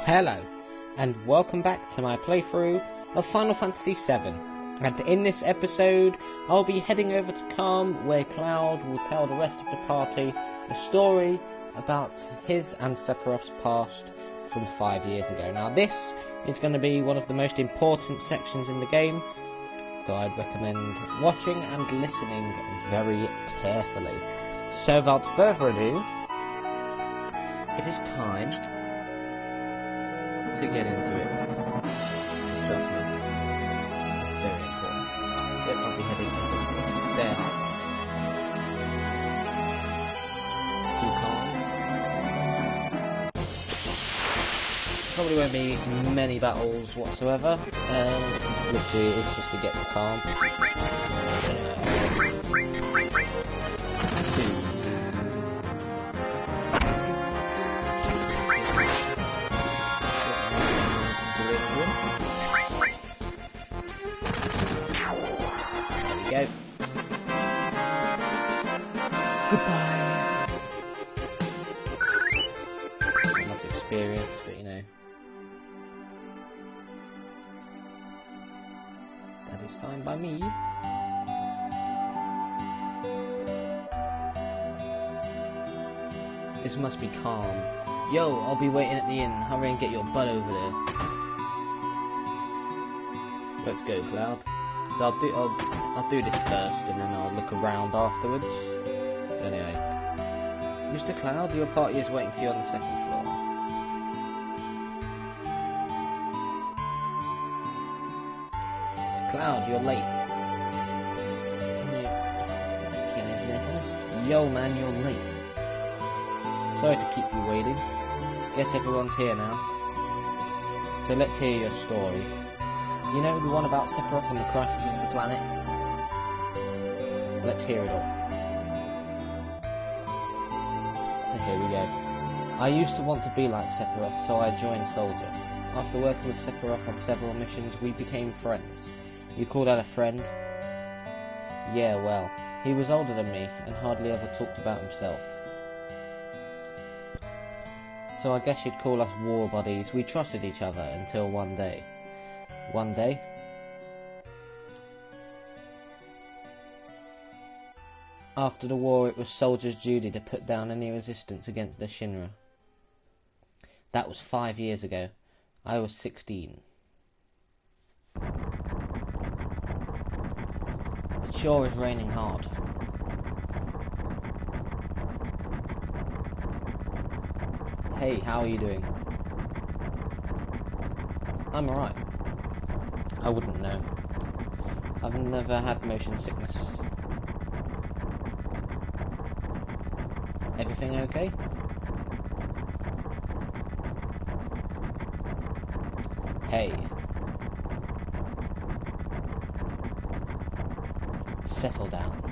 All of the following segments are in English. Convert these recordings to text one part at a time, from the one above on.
Hello, and welcome back to my playthrough of Final Fantasy VII. And in this episode, I'll be heading over to Kalm, where Cloud will tell the rest of the party a story about his and Sephiroth's past from 5 years ago. Now this is going to be one of the most important sections in the game, so I'd recommend watching and listening very carefully. So without further ado, it is time to get into it. Trust me, it's very important. So I'll be heading there. To Kalm. Probably won't be many battles whatsoever. Literally, it's just to get to Kalm. Go. Goodbye. Not experience, but you know. That is fine by me. This must be Kalm. Yo, I'll be waiting at the inn. Hurry and get your butt over there. Let's go, Cloud. So I'll do this first, and then I'll look around afterwards. Anyway, Mr. Cloud, your party is waiting for you on the second floor. Cloud, you're late. Yo, man, you're late. Sorry to keep you waiting. Guess everyone's here now. So let's hear your story. You know, the one about Sephiroth and the crisis of the planet? Let's hear it all. So here we go. I used to want to be like Sephiroth, so I joined Soldier. After working with Sephiroth on several missions, we became friends. You call that a friend? Yeah, well, he was older than me, and hardly ever talked about himself. So I guess you'd call us war buddies. We trusted each other until one day. One day? After the war, it was Soldier's duty to put down any resistance against the Shinra. That was 5 years ago. I was 16. It sure is raining hard. Hey, how are you doing? I'm alright. I wouldn't know. I've never had motion sickness. Everything okay? Hey. Settle down.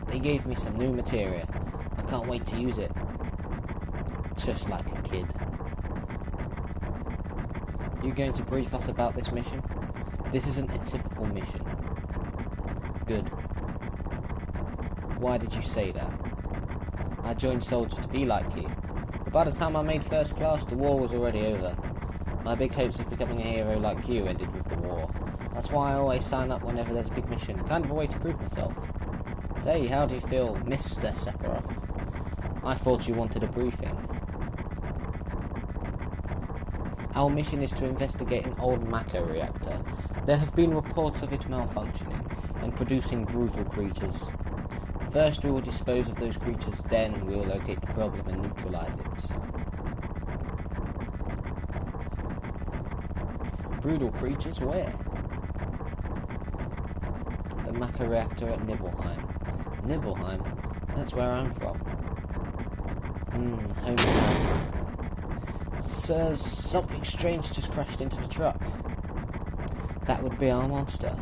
They gave me some new materia. I can't wait to use it. Just like a kid. You going to brief us about this mission? This isn't a typical mission. Good. Why did you say that? I joined Soldier to be like you, but by the time I made first class, the war was already over. My big hopes of becoming a hero like you ended with the war. That's why I always sign up whenever there's a big mission, kind of a way to prove myself. Say, how do you feel, Mr. Sephiroth? I thought you wanted a briefing. Our mission is to investigate an old Mako reactor. There have been reports of it malfunctioning and producing brutal creatures. First we will dispose of those creatures, then we will locate the problem and neutralize it. Brutal creatures? Where? The Mako reactor at Nibelheim. Nibelheim? That's where I'm from. Hometown. Sir, something strange just crashed into the truck. That would be our monster.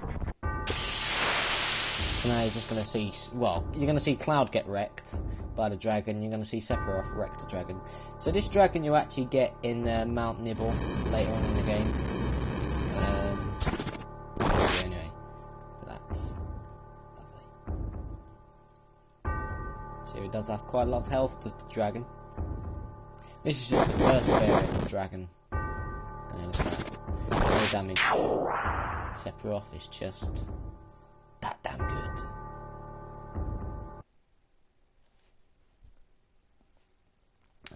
So now you're just going to see, well, you're going to see Cloud get wrecked by the dragon, you're going to see Sephiroth wreck the dragon. So this dragon you actually get in Mount Nibel later on in the game. Anyway, for that. Lovely. So he does have quite a lot of health, does the dragon. This is just the first variant of dragon. No damage. Sephiroth is just that damn good.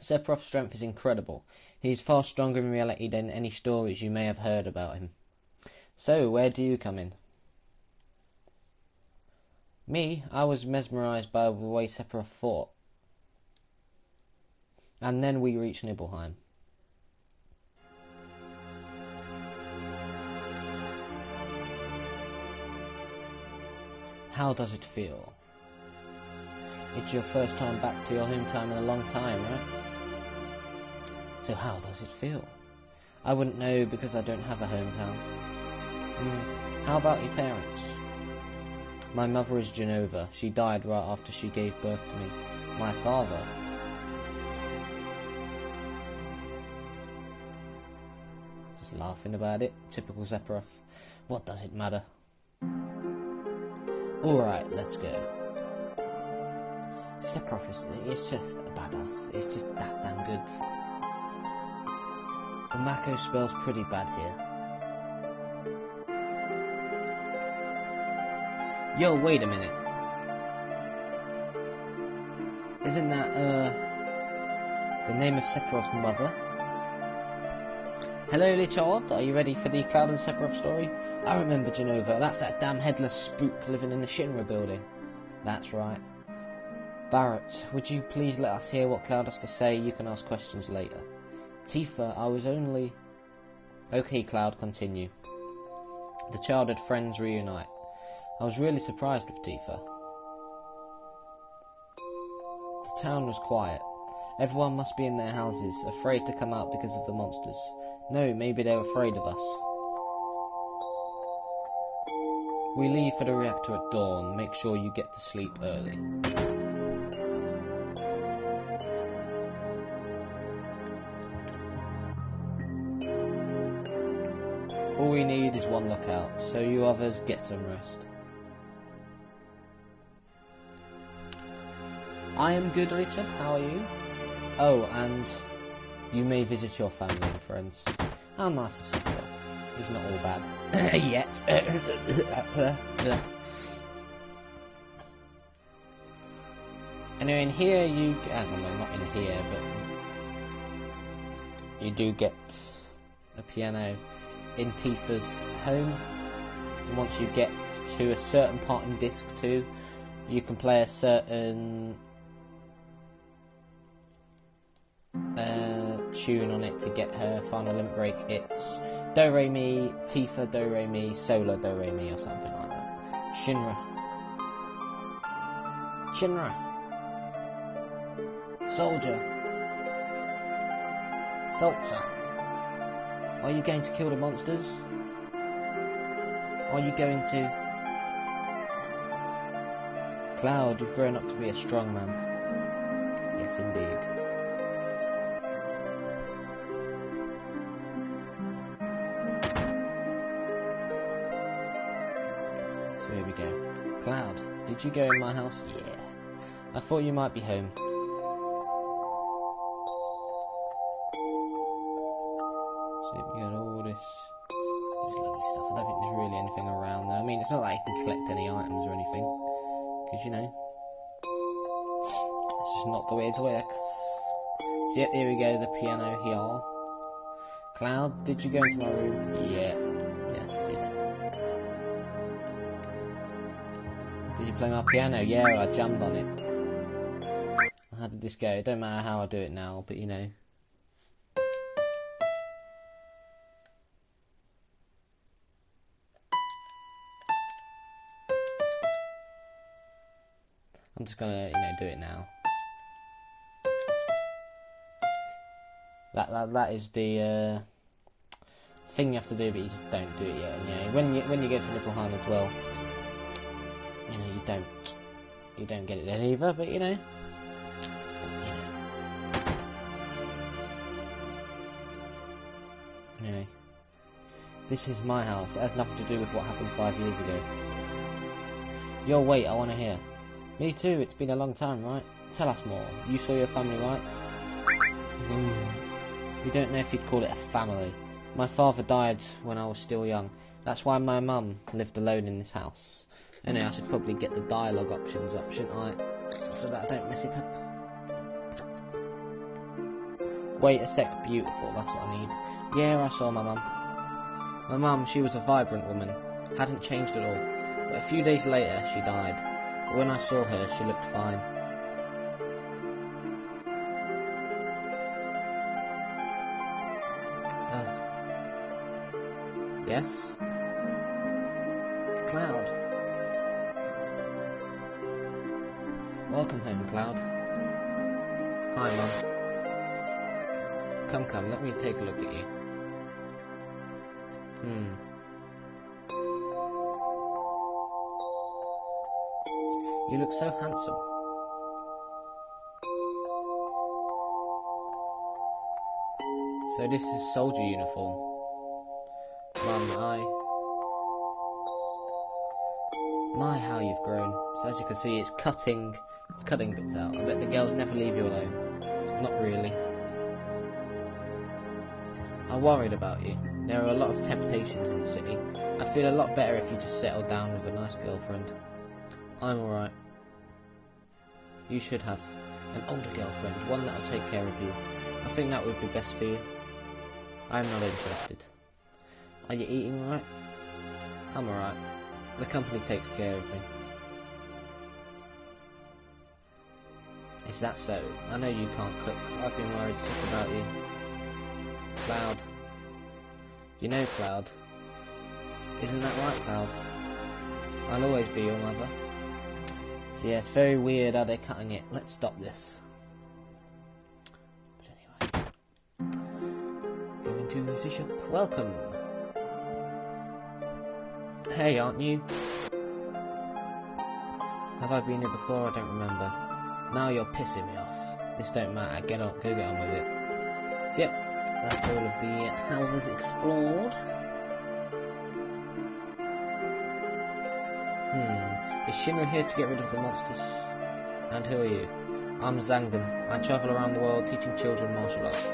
Sephiroth's strength is incredible. He's far stronger in reality than any stories you may have heard about him. So, where do you come in? Me? I was mesmerised by the way Sephiroth fought. And then we reached Nibelheim. How does it feel? It's your first time back to your hometown in a long time, right? So how does it feel? I wouldn't know because I don't have a hometown. How about your parents? My mother is Genova. She died right after she gave birth to me. My father... just laughing about it. Typical Sephiroth. What does it matter? Alright, let's go. Sephiroth is just a badass. It's just that damn good. The Mako spells pretty bad here. Yo, wait a minute. Isn't that, the name of Sephiroth's mother? Hello, little child. Are you ready for the Cloud and Sephiroth story? I remember Genova. That's that damn headless spook living in the Shinra building. That's right. Barrett, would you please let us hear what Cloud has to say? You can ask questions later. Tifa, I was only... Okay, Cloud, continue. The childhood friends reunite. I was really surprised with Tifa. The town was quiet. Everyone must be in their houses, afraid to come out because of the monsters. No, maybe they're afraid of us. We leave for the reactor at dawn. Make sure you get to sleep early. All we need is one lookout, so you others get some rest. I am good, Richard. How are you? Oh, and you may visit your family and friends. How nice of Sephiroth. He's not all bad. Yet. Anyway, in here you... no, not in here, but... you do get a piano in Tifa's home. And once you get to a certain part in Disc 2, you can play a certain... tune on it to get her final limit break. It's Do Re Mi, Tifa Do Re Mi, Solo Do Re Mi, or something like that. Shinra. Soldier. Are you going to kill the monsters? Are you going to... Cloud, you've grown up to be a strong man. Yes, indeed. So here we go. Cloud, did you go in my house? Yeah. I thought you might be home. So we got all this lovely stuff. I don't think there's really anything around there. I mean, it's not like you can collect any items or anything, because you know, it's just not the way it works. So yep, here we go, the piano here. Cloud, did you go into my room? Yeah. Yes, I did. Did you play my piano? Yeah, I jammed on it. How did this go? It don't matter how I do it now, but you know. I'm just gonna, you know, do it now. That is the thing you have to do, but you just don't do it yet. And, you know, when you get to Nibelheim as well, you know, you don't get it then either. But you know. Anyway, this is my house. It has nothing to do with what happened 5 years ago. Yo, wait, I want to hear. Me too, it's been a long time, right? Tell us more. You saw your family, right? You don't know if you'd call it a family. My father died when I was still young. That's why my mum lived alone in this house. Anyway, I should probably get the dialogue options up, shouldn't I? So that I don't mess it up. Wait a sec, beautiful, that's what I need. Yeah, I saw my mum. My mum, she was a vibrant woman. Hadn't changed at all. But a few days later, she died. But when I saw her, she looked fine. Yes? Cloud. Welcome home, Cloud. Hi, Mum. Come, let me take a look at you. You look so handsome. So this is soldier uniform. Mum, My, how you've grown. So as you can see, it's cutting bits out. I bet the girls never leave you alone. Not really. I worried about you. There are a lot of temptations in the city. I'd feel a lot better if you just settled down with a nice girlfriend. I'm alright. You should have an older girlfriend, one that'll take care of you. I think that would be best for you. I'm not interested. Are you eating alright? I'm alright. The company takes care of me. Is that so? I know you can't cook. I've been worried sick about you. Cloud. You know, Cloud. Isn't that right, Cloud? I'll always be your mother. So yeah, it's very weird how they're cutting it. Let's stop this. But anyway. Going to the shop. Welcome. Hey, aren't you? Have I been here before? I don't remember. Now you're pissing me off. This don't matter. Go get on with it. So yep, that's all of the houses explored. Is Shinra here to get rid of the monsters? And who are you? I'm Zangan. I travel around the world teaching children martial arts.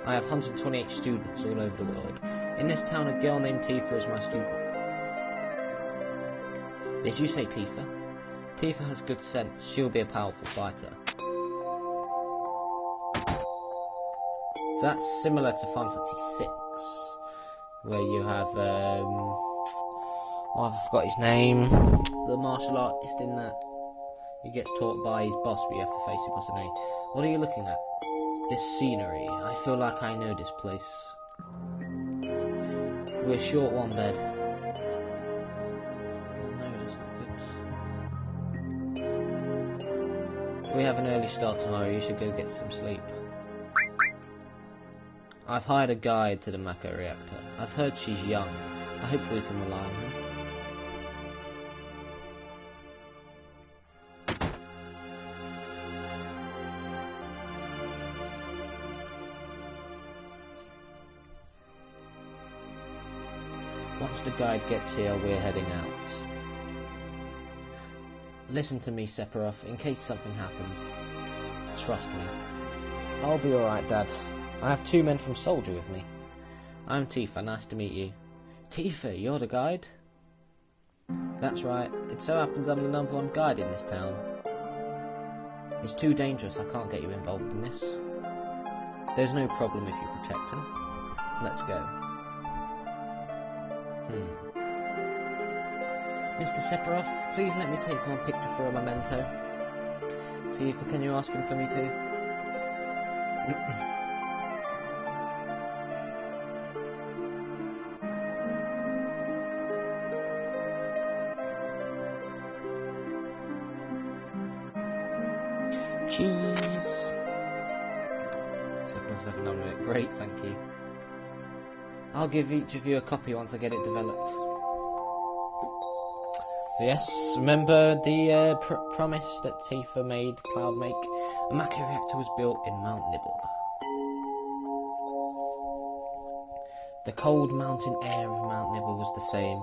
I have 128 students all over the world. In this town, a girl named Tifa is my student. Did you say Tifa? Tifa has good sense. She'll be a powerful fighter. So that's similar to Final Fantasy 6, where you have I forgot his name. The martial artist in that. He gets taught by his boss, but you have to face your boss. What are you looking at? This scenery. I feel like I know this place. We're short one bed. Oh no, that's not good. We have an early start tomorrow. You should go get some sleep. I've hired a guide to the Mako reactor. I've heard she's young. I hope we can rely on her. Once the guide gets here, we're heading out. Listen to me, Sephiroth, in case something happens. Trust me. I'll be alright, Dad. I have 2 men from Soldier with me. I'm Tifa, nice to meet you. Tifa, you're the guide? That's right. It so happens I'm the #1 guide in this town. It's too dangerous, I can't get you involved in this. There's no problem if you protect him. Let's go. Mr. Sephiroth, please let me take one picture for a memento. Tifa, can you ask him for me too? Cheese! Sephiroth's having none of it. Great, thank you. I'll give each of you a copy once I get it developed. So yes, remember the promise that Tifa made Cloud make? A Mako reactor was built in Mount Nibble. The cold mountain air of Mount Nibble was the same.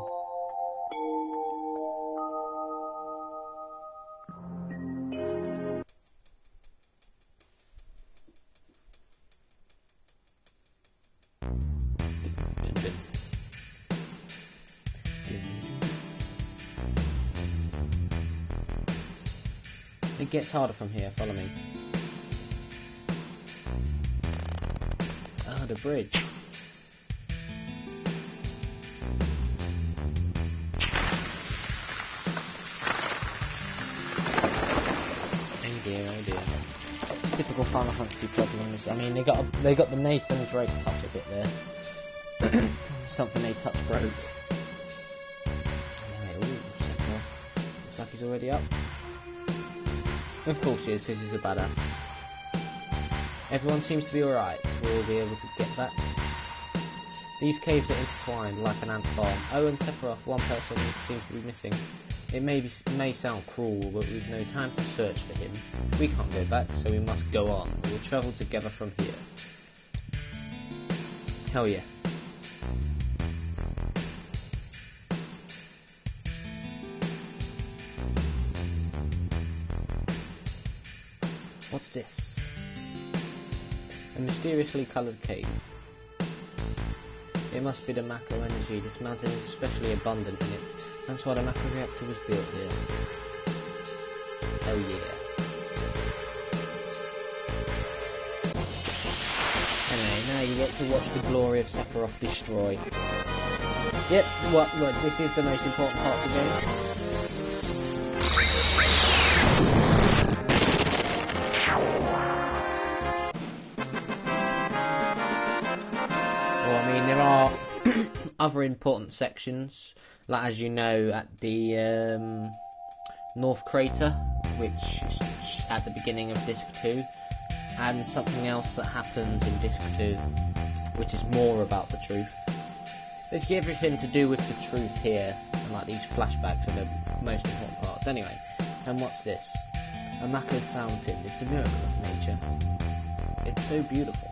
It gets harder from here, follow me. Ah, the bridge. Oh dear, oh dear. Typical Final Fantasy problems. I mean, they got the Nathan Drake touch a bit there. Something they touch broke. Anyway, ooh, looks like he's already up. Of course he is, because he's a badass. Everyone seems to be alright. We'll be able to get back. These caves are intertwined like an ant farm. Oh, and Sephiroth, one person seems to be missing. It may sound cruel, but we've no time to search for him. We can't go back, so we must go on. We'll travel together from here. Hell yeah. What's this? A mysteriously coloured cave. It must be the Mako energy. This mountain is especially abundant in it. That's why the Mako reactor was built here. Oh yeah. Anyway, now you get to watch the glory of Sephiroth destroy. Yep, look, this is the most important part of the game. There are other important sections, like as you know at the North Crater, which is at the beginning of Disc 2, and something else that happens in Disc 2, which is more about the truth. Basically everything to do with the truth here, and like these flashbacks are the most important parts. Anyway, and what's this? A Mako fountain. It's a miracle of nature. It's so beautiful.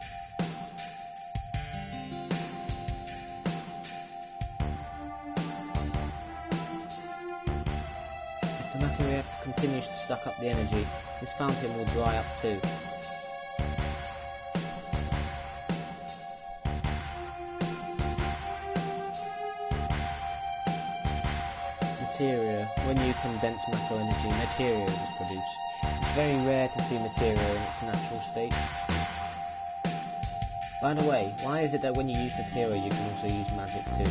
Continues to suck up the energy, this fountain will dry up too. Materia. When you condense Mako energy, materia is produced. It's very rare to see materia in its natural state. By the way, why is it that when you use materia you can also use magic too?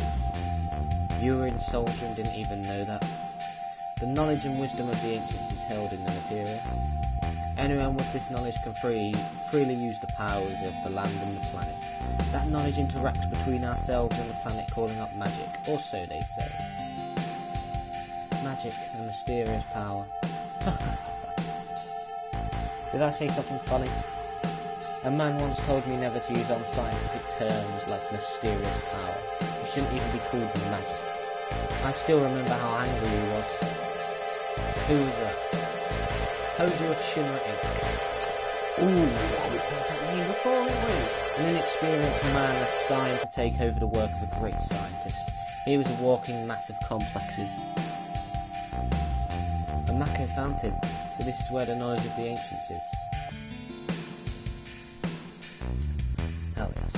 You were in Soldier and didn't even know that? The knowledge and wisdom of the ancients is held in the materia. Anyone with this knowledge can freely use the powers of the land and the planet. That knowledge interacts between ourselves and the planet, calling up magic, or so they say. Magic, a mysterious power. Did I say something funny? A man once told me never to use unscientific terms like mysterious power. It shouldn't even be called magic. I still remember how angry he was. Who was that? Hojo of Shinra Inc. Ooh, we've heard that name before, haven't we? An inexperienced man assigned to take over the work of a great scientist. He was a walking mass of complexes. A Mako fountain, so this is where the knowledge of the ancients is. Hell yes.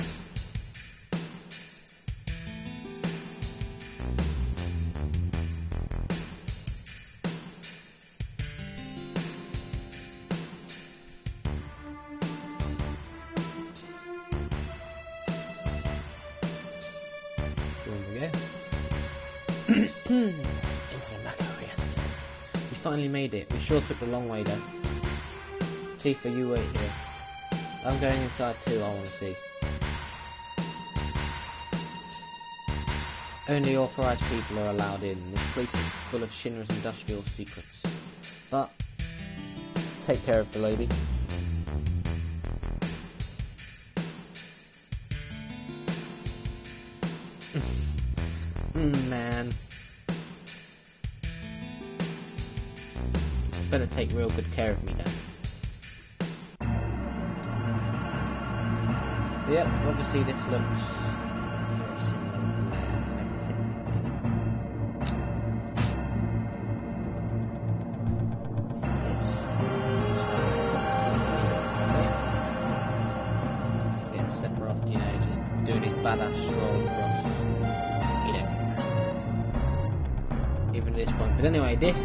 Into the Mako reactor. We finally made it. We sure took the long way though. Tifa, you wait here. I'm going inside too, I want to see. Only authorized people are allowed in. This place is full of Shinra's industrial secrets. But, take care of the lady. Man. Better take real good care of me then. So yep, obviously this looks very similar with the layout and everything. It's Sephiroth, you know, just doing his badass stroll across. Even at this point. But anyway, this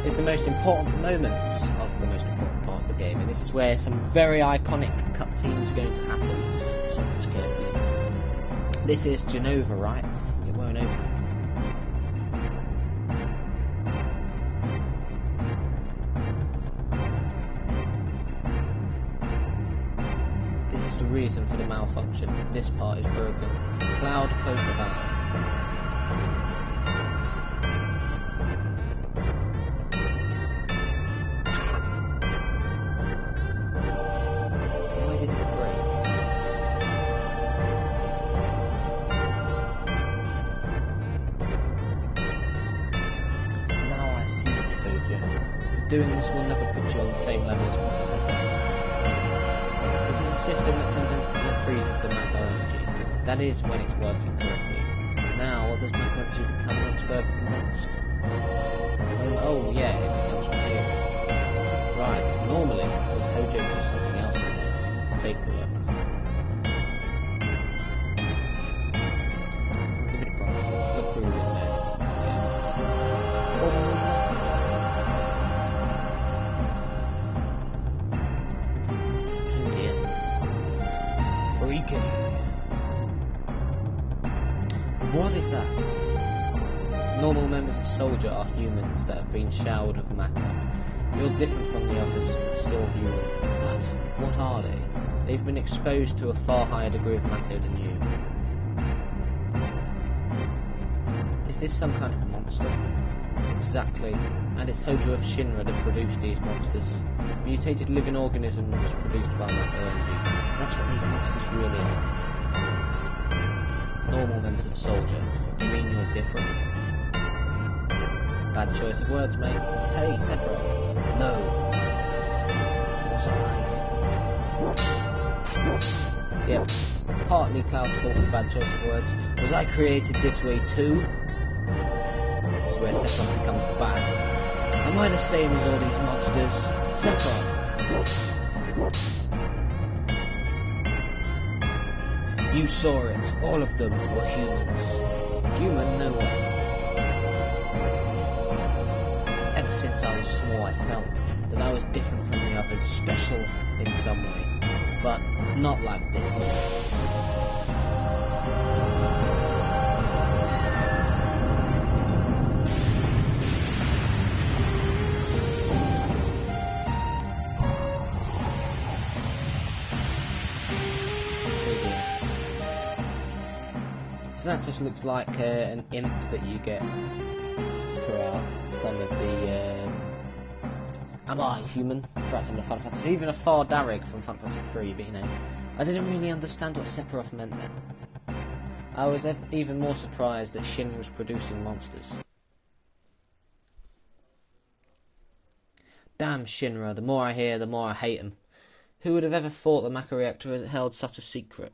is the most important moment of the most where some very iconic cutscenes are going to happen. So watch carefully. This is Genova, right? It won't open. This is the reason for the malfunction. This part is broken. Cloud, close the valve. Doing this will never put you on the same level as Professor Sephiroth. This is a system that condenses and freezes the map energy. That is when it's working correctly. Now, what does map energy become once further condensed? Oh yeah, it becomes material. Right, normally, with Hojo do something else in there. Take a look. Give it a prize. Look through the window. What is that? Normal members of Soldier are humans that have been showered with matter. You're different from the others, but still human. But what are they? They've been exposed to a far higher degree of matter than you. Is this some kind of monster? Exactly. And it's Hojo of Shinra that produced these monsters. Mutated living organisms produced by matter energy. That's what these monsters really are. Normal members of Soldier. You mean you're different? Bad choice of words, mate. Hey, Sephiroth. No. Was I? Yep. Partly Cloud's fault for bad choice of words. Was I created this way too? This is where Sephiroth becomes bad. Am I the same as all these monsters? Sephiroth! You saw it. All of them were humans. Human? No way. Ever since I was small, I felt that I was different from the others, special in some way. But not like this. So that just looks like an imp that you get throughout some of the Am I Human? Throughout some of the Final Fantasy. Even a Far Darrig from Final Fantasy 3, but you know, I didn't really understand what Sephiroth meant then. I was even more surprised that Shin was producing monsters. Damn Shinra, the more I hear, the more I hate him. Who would have ever thought the Maka reactor held such a secret?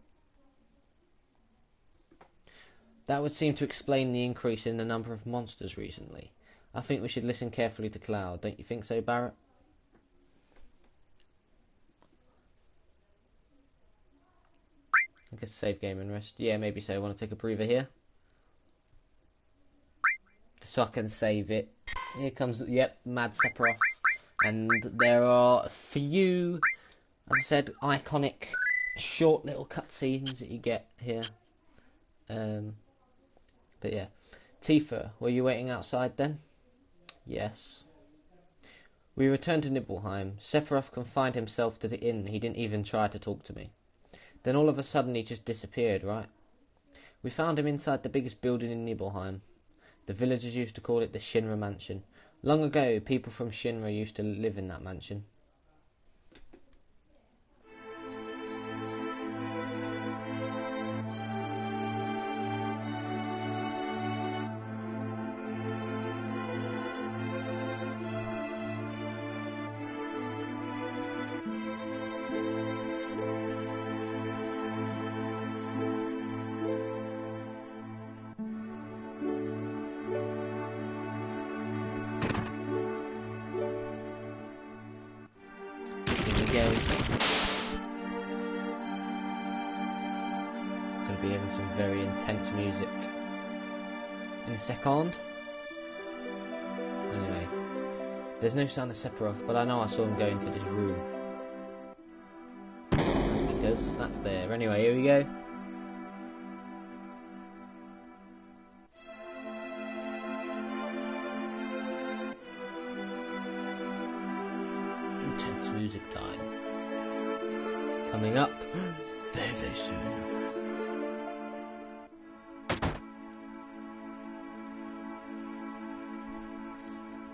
That would seem to explain the increase in the number of monsters recently. I think we should listen carefully to Cloud, don't you think so, Barrett? I guess save game and rest. Yeah, maybe so. Want to take a breather here? So I can save it. Here comes, yep, Mad Sephiroth. And there are a few, as I said, iconic, short little cutscenes that you get here. But yeah. Tifa, were you waiting outside then? Yes. We returned to Nibelheim. Sephiroth confined himself to the inn. He didn't even try to talk to me. Then all of a sudden he just disappeared, right? We found him inside the biggest building in Nibelheim. The villagers used to call it the Shinra Mansion. Long ago, people from Shinra used to live in that mansion. Be hearing some very intense music in a second. Anyway, there's no sign of Sephiroth, but I know I saw him go into this room. That's there. Anyway, here we go. Intense music time. Coming up very, very soon.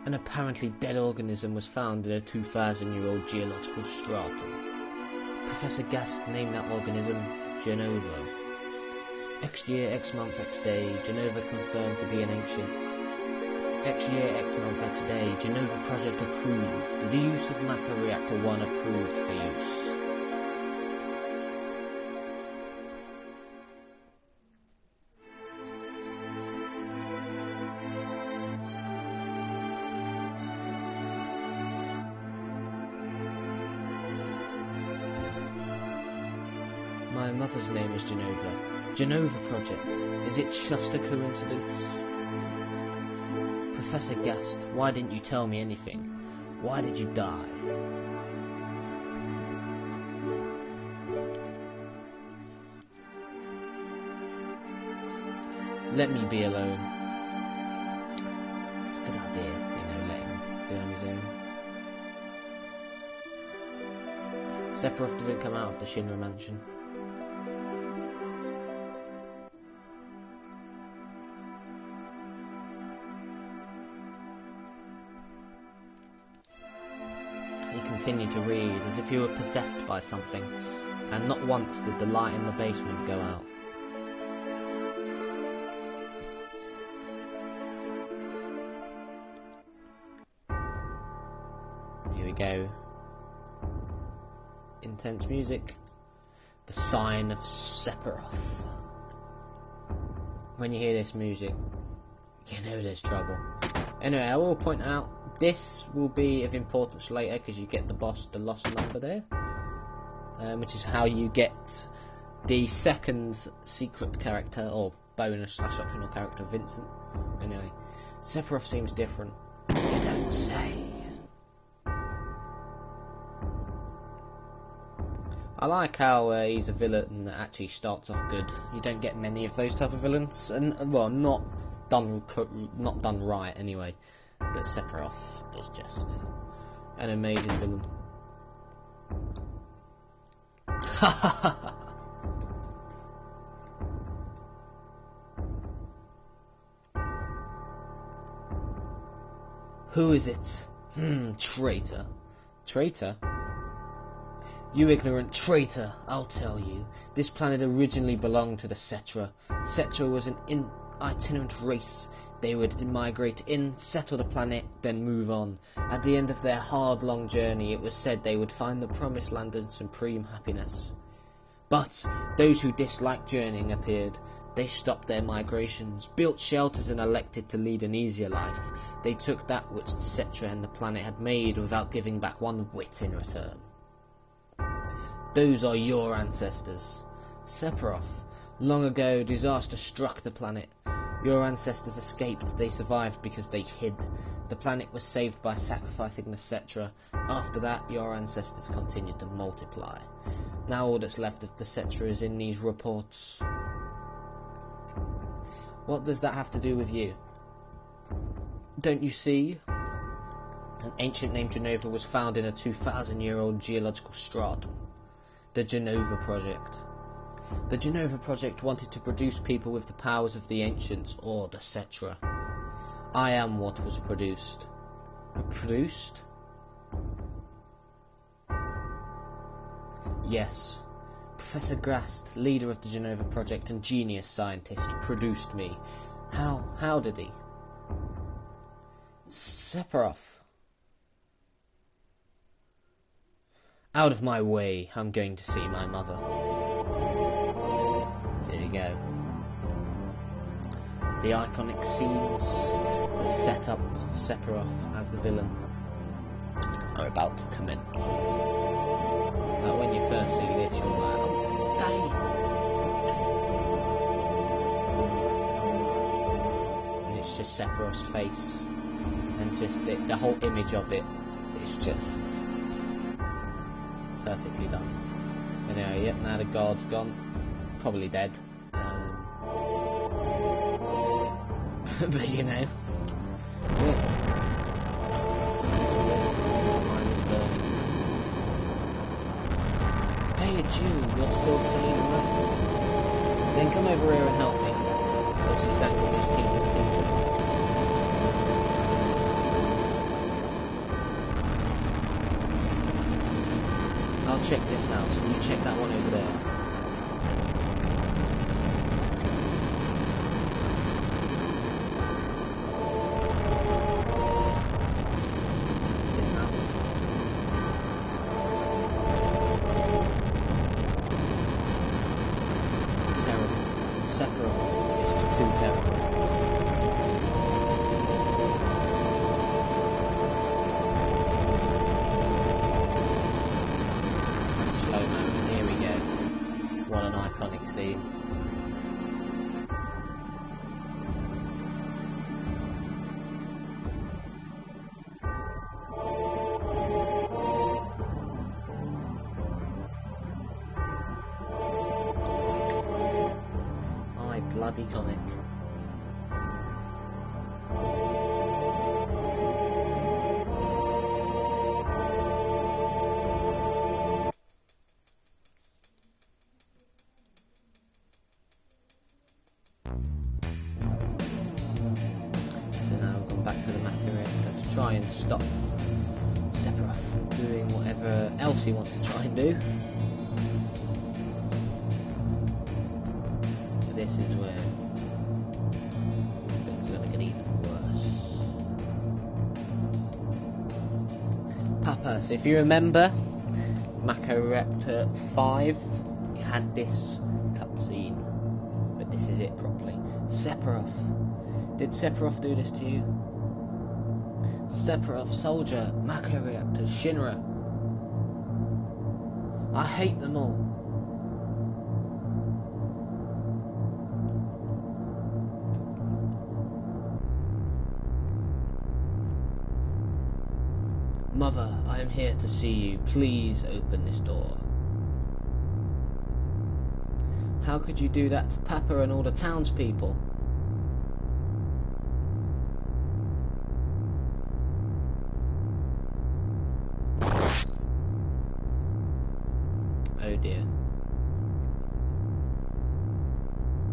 An apparently dead organism was found in a 2,000-year-old geological stratum. Professor Gast named that organism Genova. X year, X month, X day, Genova confirmed to be an ancient. X year, X month, X day, Genova project approved. The use of Macro Reactor 1 approved for use. My mother's name is Genova. Genova Project. Is it just a coincidence? Professor Gast, why didn't you tell me anything? Why did you die? Let me be alone. It's a good idea, let him be on his own. Sephiroth didn't come out of the Shinra mansion. He continued to read as if he were possessed by something, and not once did the light in the basement go out. Here we go. Intense music. The sign of Sephiroth. When you hear this music, you know there's trouble. Anyway, I will point out this will be of importance later because you get the boss, the lost number there, which is how you get the second secret character or bonus / optional character, Vincent. Anyway, Sephiroth seems different. You don't say. I like how he's a villain that actually starts off good. You don't get many of those type of villains, and well, not done right anyway. But Sephiroth is just an amazing villain. Who is it? Traitor. Traitor? You ignorant traitor, I'll tell you. This planet originally belonged to the Cetra. Cetra was an itinerant race. They would migrate in, settle the planet, then move on. At the end of their hard, long journey, it was said they would find the promised land and supreme happiness. But those who disliked journeying appeared. They stopped their migrations, built shelters and elected to lead an easier life. They took that which the Cetra and the planet had made without giving back one whit in return. Those are your ancestors. Sephiroth. Long ago, disaster struck the planet. Your ancestors escaped. They survived because they hid. The planet was saved by sacrificing the Cetra. After that, your ancestors continued to multiply. Now all that's left of the Cetra is in these reports. What does that have to do with you? Don't you see? An ancient named Genova was found in a 2,000-year-old geological stratum. The Genova Project. The Genova Project wanted to produce people with the powers of the ancients or the Cetra. I am what was produced. Produced? Yes. Professor Grast, leader of the Genova Project and genius scientist, produced me. How did he? Sephiroth. Out of my way, I'm going to see my mother. So here we go. The iconic scenes that set up Sephiroth as the villain are about to commence. Like when you first see this, you're like, oh, dang! And it's just Sephiroth's face, and just the whole image of it is just perfectly done. Anyway, yep, now the guard's gone. Probably dead. But you know. Yeah. Hey, it's you. You're still saying nothing. Then come over here and help me. That's exactly what this team is teaching. I'll check this out. You check that one over there. Sephiroth, this is too terrible. Slow mo, here we go. What an iconic scene. Bloody comic. So now we've gone back to the map here to try and stop Sephiroth from doing whatever else he wants to try and do. This is where things are going to get even worse. Papa, so if you remember, Macroraptor 5, you had this cutscene, but this is it properly. Sephiroth. Did Sephiroth do this to you? Sephiroth, Soldier, Macroraptor, Shinra. I hate them all. Mother, I am here to see you. Please open this door. How could you do that to Papa and all the townspeople? Oh dear.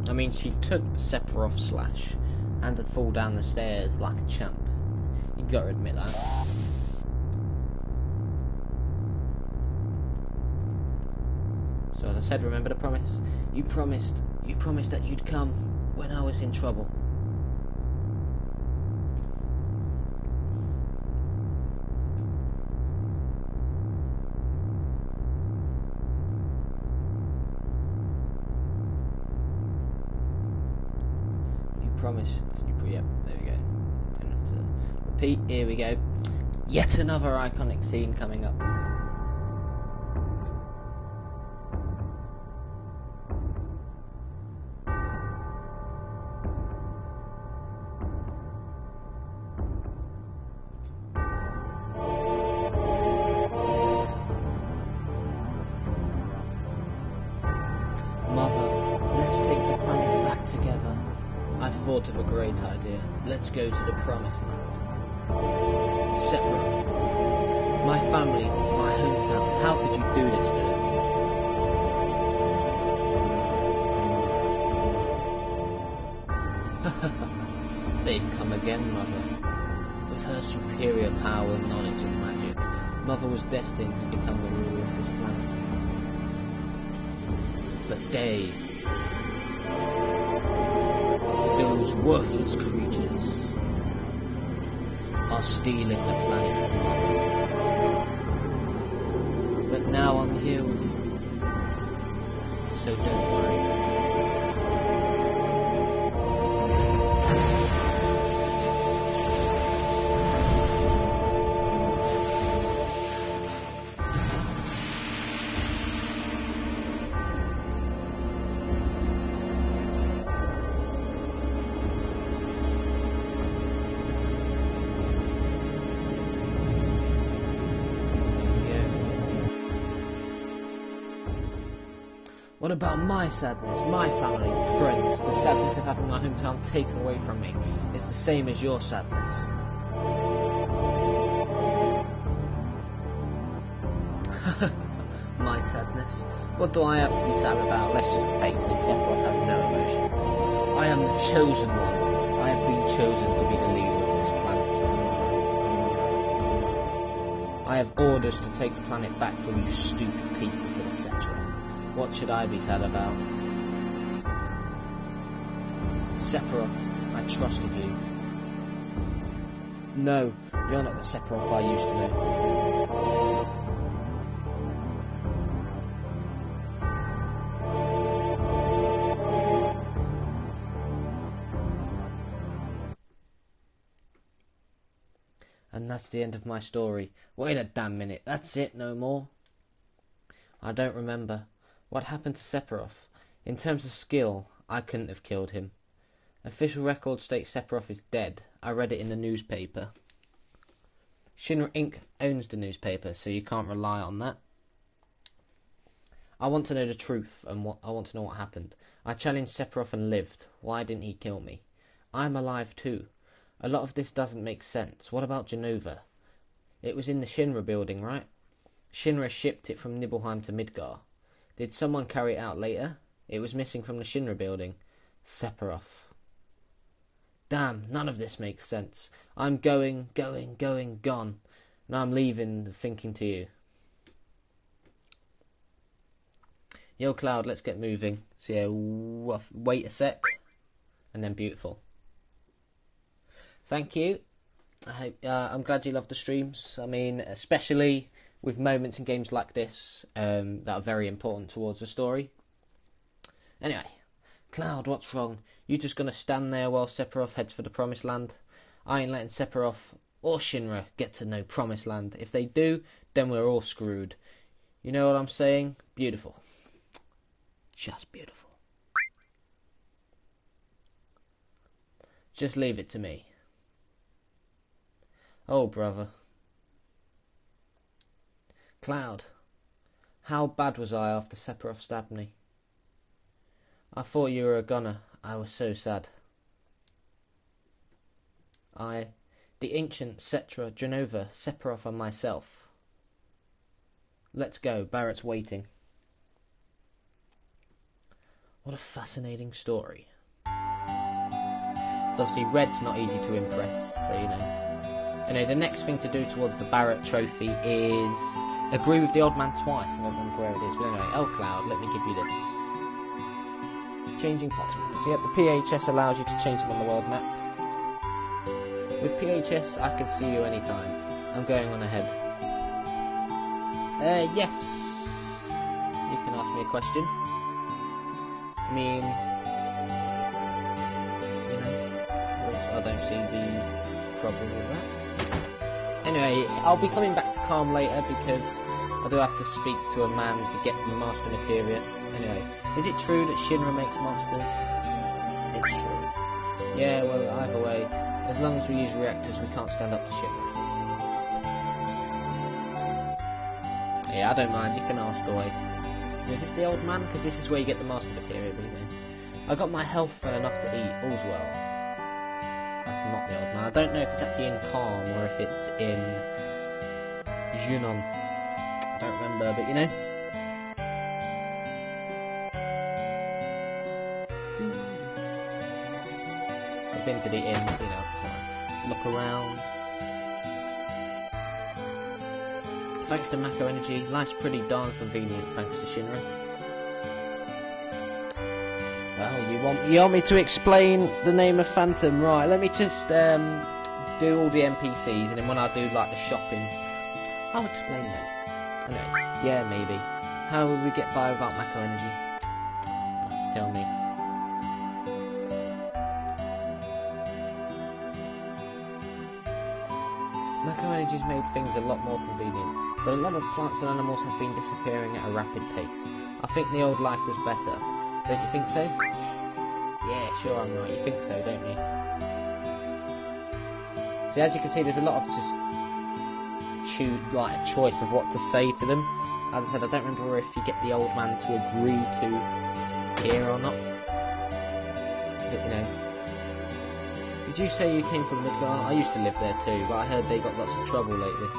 I mean, she took Sephiroth slash and to fall down the stairs like a champ. You gotta admit that. So as I said, remember the promise? You promised that you'd come when I was in trouble. You promised, yep, there we go. Don't have to repeat, here we go. Yet another iconic scene coming up. Thought of a great idea. Let's go to the promised land. Sephiroth, my family, my hometown. How could you do this to them? They've come again, Mother. With her superior power and knowledge of magic, Mother was destined to become the ruler of this planet. But they, those worthless creatures, are stealing the planet from me. But now I'm here with you, so don't worry. What about my sadness, my family, friends? The sadness of having my hometown taken away from me is the same as your sadness. My sadness? What do I have to be sad about? Let's just face it, Sephiroth has no emotion. I am the chosen one. I have been chosen to be the leader of this planet. I have orders to take the planet back from you stupid people, etc. What should I be sad about? Sephiroth, I trusted you. No, you're not the Sephiroth I used to know. And that's the end of my story. Wait a damn minute, that's it, no more? I don't remember. What happened to Sephiroth? In terms of skill, I couldn't have killed him. Official records state Sephiroth is dead. I read it in the newspaper. Shinra Inc. owns the newspaper, so you can't rely on that. I want to know the truth, and I want to know what happened. I challenged Sephiroth and lived. Why didn't he kill me? I'm alive too. A lot of this doesn't make sense. What about Jenova? It was in the Shinra building, right? Shinra shipped it from Nibelheim to Midgar. Did someone carry it out later? It was missing from the Shinra building. Sephiroth. Damn, none of this makes sense. I'm gone. Now I'm leaving, thinking to you. Yo, Cloud, let's get moving. So yeah, wait a sec. And then beautiful. Thank you. I'm glad you love the streams. I mean, especially with moments in games like this that are very important towards the story. Anyway, Cloud, what's wrong? You just gonna stand there while Sephiroth heads for the Promised Land? I ain't letting Sephiroth or Shinra get to no Promised Land. If they do, then we're all screwed. You know what I'm saying? Beautiful. Just beautiful. Just leave it to me. Oh, brother. Cloud, how bad was I after Sephiroth stabbed me? I thought you were a goner. I was so sad. The ancient Cetra, Jenova, Sephiroth and myself. Let's go, Barrett's waiting. What a fascinating story. Obviously Red's not easy to impress, so you know. Anyway, the next thing to do towards the Barrett trophy is agree with the old man twice. I don't remember where it is, but anyway, oh Cloud, let me give you this. Changing patterns. Yep, the PHS allows you to change them on the world map. With PHS, I can see you anytime. I'm going on ahead. Yes. You can ask me a question. I mean, you know, I don't see the problem with that. Anyway, I'll be coming back to Kalm later because I do have to speak to a man to get the master materia. Anyway, is it true that Shinra makes monsters? It's true. Yeah, well, either way, as long as we use reactors, we can't stand up to Shinra. Yeah, I don't mind, you can ask away. Is this the old man? Because this is where you get the master materia, but you know. I got my health and enough to eat, all's well. That's not the old man. I don't know if it's actually in Kalm or if it's in Junon. I don't remember, but you know. I've been to the inn, so you know, it's fine. Look around. Thanks to Mako Energy, life's pretty darn convenient thanks to Shinra. Well, you want me to explain the name of Phantom? Right, let me just do all the NPCs, and then when I do like the shopping, I'll explain them. Anyway, yeah, maybe. How would we get by without Mako Energy? Tell me. Mako Energy's made things a lot more convenient, but a lot of plants and animals have been disappearing at a rapid pace. I think the old life was better. Don't you think so? Yeah, sure I'm right. You think so, don't you? See, as you can see, there's a lot of just a choice of what to say to them. As I said, I don't remember if you get the old man to agree to here or not. But, you know. Did you say you came from Midgar? I used to live there too, but I heard they got lots of trouble lately.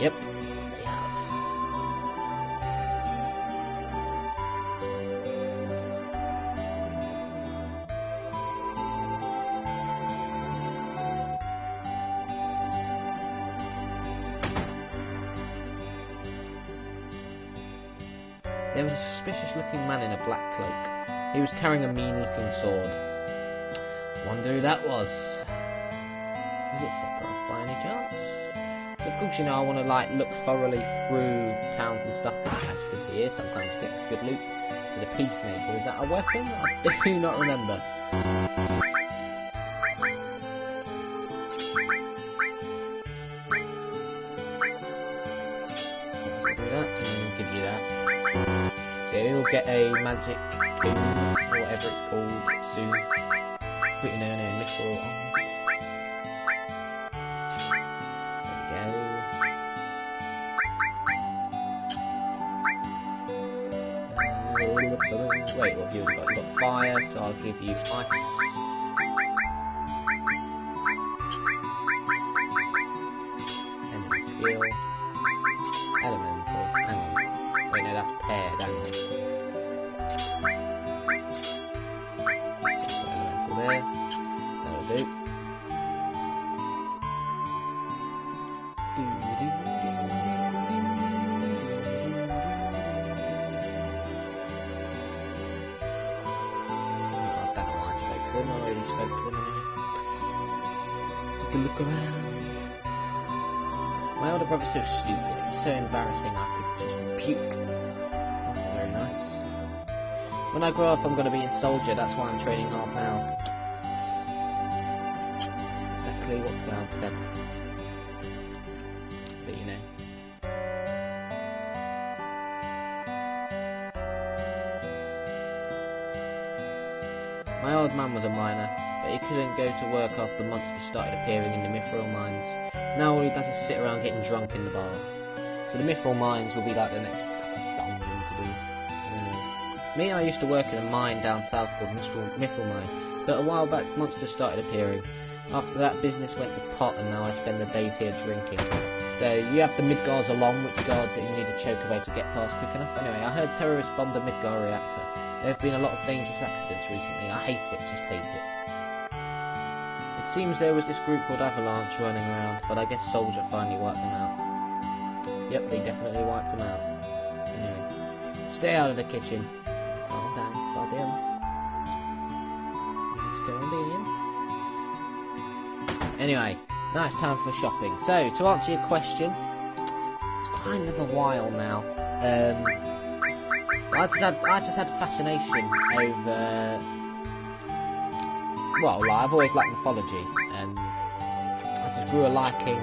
Yep, they have. There was a suspicious-looking man in a black cloak. He was carrying a mean-looking sword. Wonder who that was. Was it Sephiroth by any chance? So of course, you know, I want to like look thoroughly through towns and stuff. As you can see here, sometimes you get good loot. So the Peacemaker, is that a weapon? I do not remember. Give you that. So you'll get a magic boom, or whatever it's called, soon. Put your name in mithril on. There we go. Wait, what have you got? You've got fire, so I'll give you ice. Enemy skill. Elemental. Hang on. Wait, no, that's paired. Hang on. Elemental there. That'll do. I already spoke to them anyway. Take a look around. My older brother's so stupid, it's so embarrassing I could just puke. That's not very nice. When I grow up I'm going to be a soldier, that's why I'm training hard now. That's exactly what Cloud said. But you know. My old man was a miner, but he couldn't go to work after monsters started appearing in the mithril mines. Now all he does is sit around getting drunk in the bar. So the mithril mines will be like the next dungeon to do. Me, I used to work in a mine down south called Mithril Mine, but a while back monsters started appearing. After that, business went to pot, and now I spend the days here drinking. So you have the Midgars along, which guards that you need a chocobo to get past quick enough. Anyway, I heard terrorists bombed a Midgar reactor. There have been a lot of dangerous accidents recently. I hate it, just hate it. It seems there was this group called Avalanche running around, but I guess Soldier finally wiped them out. Yep, they definitely wiped them out. Anyway, stay out of the kitchen. Calm down, goddamn. It's convenient. Anyway, now it's time for shopping. So, to answer your question, it's kind of a while now. I just had fascination over, well, like, I've always liked mythology, and I just grew a liking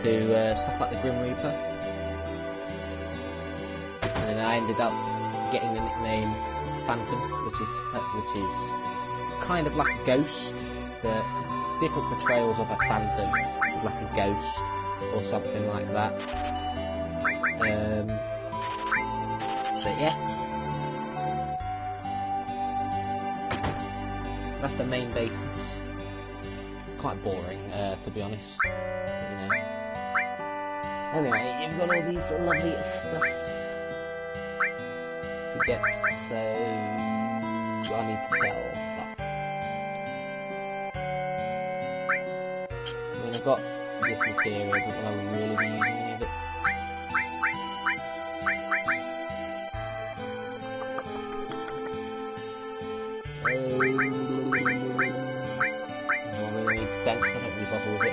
to stuff like the Grim Reaper, and then I ended up getting the nickname Phantom, which is kind of like a ghost, but different portrayals of a phantom is like a ghost or something like that. But yeah, that's the main basis. Quite boring, to be honest. But, you know. Anyway, you've got all these lovely stuff to get, so I need to sell stuff. I mean, I've got this material, but will I really be using any of it? Sense, I don't really bother with it. I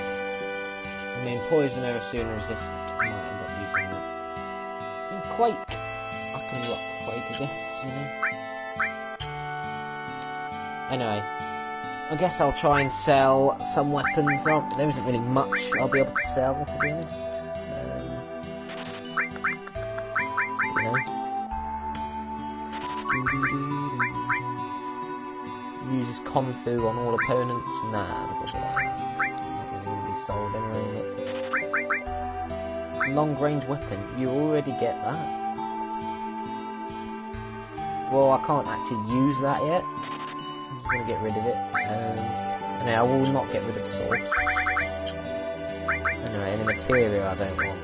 mean, poison or soon resistant, I might end up using that. I mean, Quake, I can rock Quake, I guess, you know. Anyway, I guess I'll try and sell some weapons. There isn't really much I'll be able to sell, to be honest. You know. Uses Confu on all opponents. Nah, because not really be sold anyway. long range weapon. You already get that. Well, I can't actually use that yet. I'm just going to get rid of it. Anyway, I will not get rid of the sword. Anyway, any material I don't want.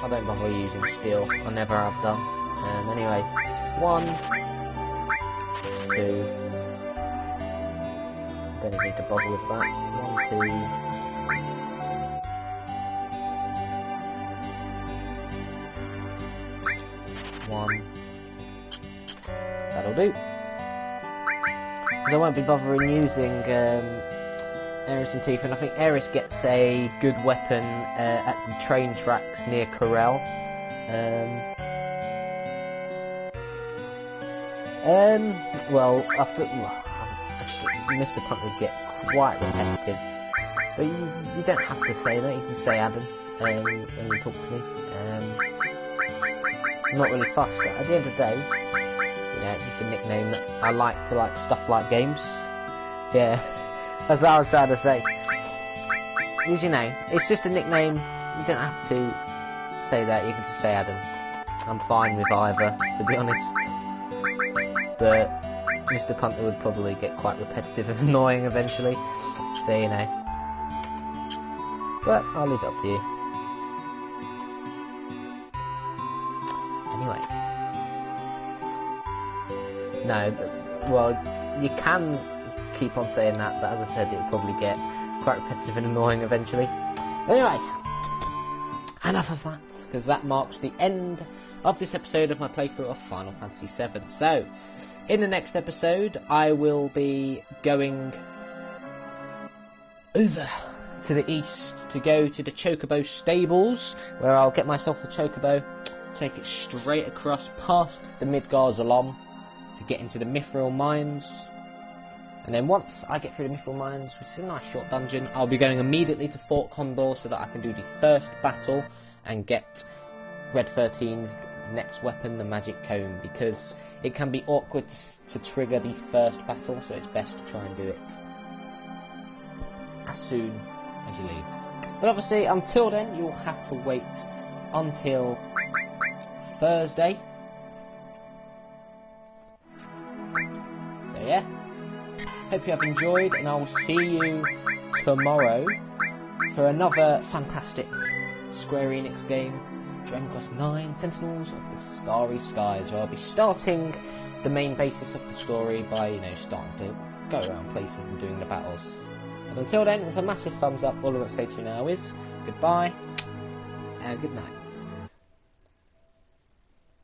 I don't bother using steel. I never have done. Anyway, 1, 2. Don't even need to bother with that. 1, 2. That'll do. Because I won't be bothering using Eris and Tifa, and I think Eris gets a good weapon at the train tracks near Corel. Well, I think Mr. Punt would get quite repetitive, but you don't have to say that. You can say Adam when you talk to me. I'm not really fussed, but at the end of the day, you know, it's just a nickname that I like for like stuff like games. Yeah, that's what I was trying to say. Because, you know, it's just a nickname. You don't have to say that. You can just say Adam. I'm fine with either, to be honest. But Mr. Punter would probably get quite repetitive and annoying eventually. So, you know. But I'll leave it up to you. Anyway. No, well, you can keep on saying that, but as I said, it will probably get quite repetitive and annoying eventually. Anyway, enough of that, because that marks the end of this episode of my playthrough of Final Fantasy VII. So, in the next episode, I will be going over to the east to go to the Chocobo stables, where I'll get myself a Chocobo, take it straight across past the Midgar Zalom to get into the Mithril Mines. And then once I get through the Mithril Mines, which is a nice short dungeon, I'll be going immediately to Fort Condor so that I can do the first battle and get Red 13's next weapon, the Magic Comb, because it can be awkward to trigger the first battle, so it's best to try and do it as soon as you leave. But obviously, until then, you'll have to wait until Thursday. So yeah, hope you have enjoyed, and I will see you tomorrow for another fantastic Square Enix game, Dragon Quest IX, Sentinels of the Starry Skies, where I'll be starting the main basis of the story by, you know, starting to go around places and doing the battles. But until then, with a massive thumbs up, all I'm going to say to you now is goodbye and good night.